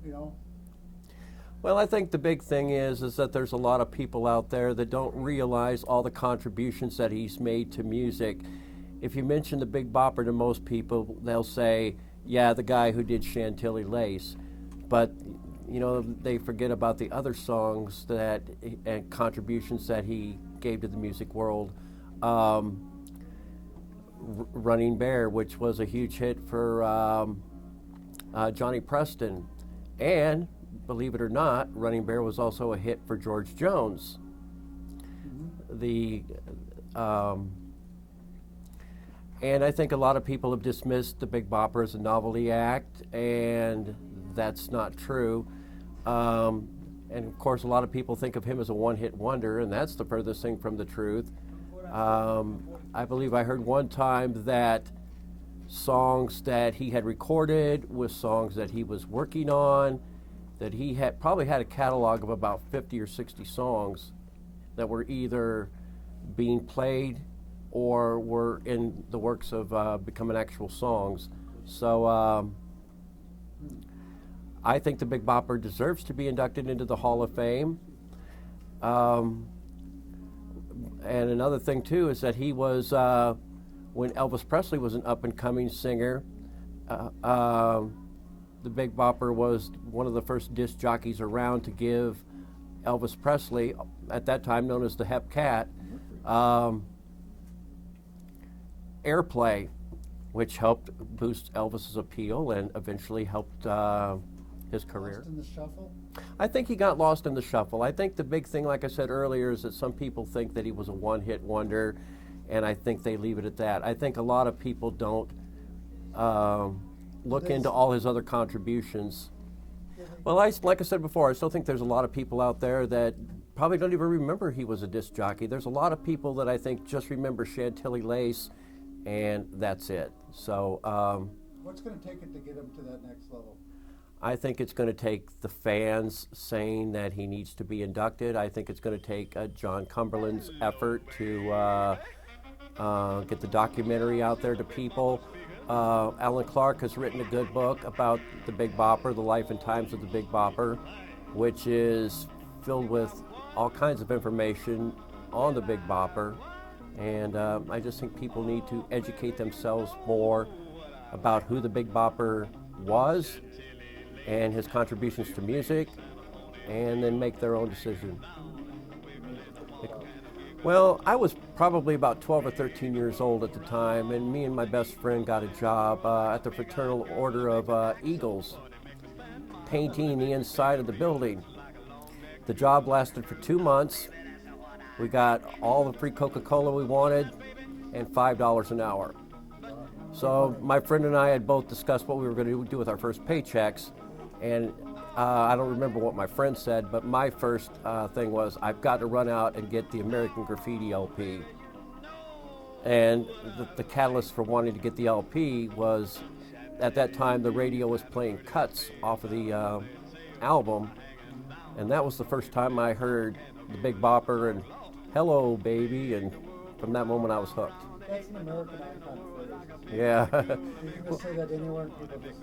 you know? Well, I think the big thing is that there's a lot of people out there that don't realize all the contributions that he's made to music. If you mention the Big Bopper to most people, they'll say, yeah, the guy who did Chantilly Lace. But, you know, they forget about the other songs that and contributions that he gave to the music world. Running Bear, which was a huge hit for Johnny Preston. And, believe it or not, Running Bear was also a hit for George Jones. The and I think a lot of people have dismissed the Big Bopper as a novelty act, and that's not true. And of course, a lot of people think of him as a one-hit wonder, and that's the furthest thing from the truth. I believe I heard one time that songs that he had recorded with songs that he was working on, that he had probably had a catalog of about 50 or 60 songs that were either being played or were in the works of becoming actual songs. So I think the Big Bopper deserves to be inducted into the Hall of Fame. And another thing too is that he was, when Elvis Presley was an up-and-coming singer, the Big Bopper was one of the first disc jockeys around to give Elvis Presley, at that time known as the Hep Cat, airplay, which helped boost Elvis's appeal and eventually helped his career. Lost in the shuffle? I think he got lost in the shuffle. I think the big thing, like I said earlier, is that some people think that he was a one-hit wonder, and I think they leave it at that. I think a lot of people don't look into all his other contributions. Well, like I said before, I still think there's a lot of people out there that probably don't even remember he was a disc jockey. There's a lot of people that I think just remember Chantilly Lace, and that's it. So what's going to take it to get him to that next level? I think it's going to take the fans saying that he needs to be inducted. I think it's going to take John Cumberland's effort to get the documentary out there to people. Alan Clark has written a good book about the Big Bopper, the life and times of the Big Bopper, which is filled with all kinds of information on the Big Bopper. And I just think people need to educate themselves more about who the Big Bopper was and his contributions to music, and then make their own decision. Well, I was probably about 12 or 13 years old at the time, and me and my best friend got a job at the Fraternal Order of Eagles, painting the inside of the building. The job lasted for 2 months. We got all the free Coca-Cola we wanted and $5 an hour. So my friend and I had both discussed what we were going to do with our first paychecks, and I don't remember what my friend said, but my first thing was, I've got to run out and get the American Graffiti LP. And the catalyst for wanting to get the LP was, at that time, the radio was playing cuts off of the album, and that was the first time I heard the Big Bopper and Hello Baby, and from that moment I was hooked. That's an American icon phrase. Yeah. You can just say that anywhere and people just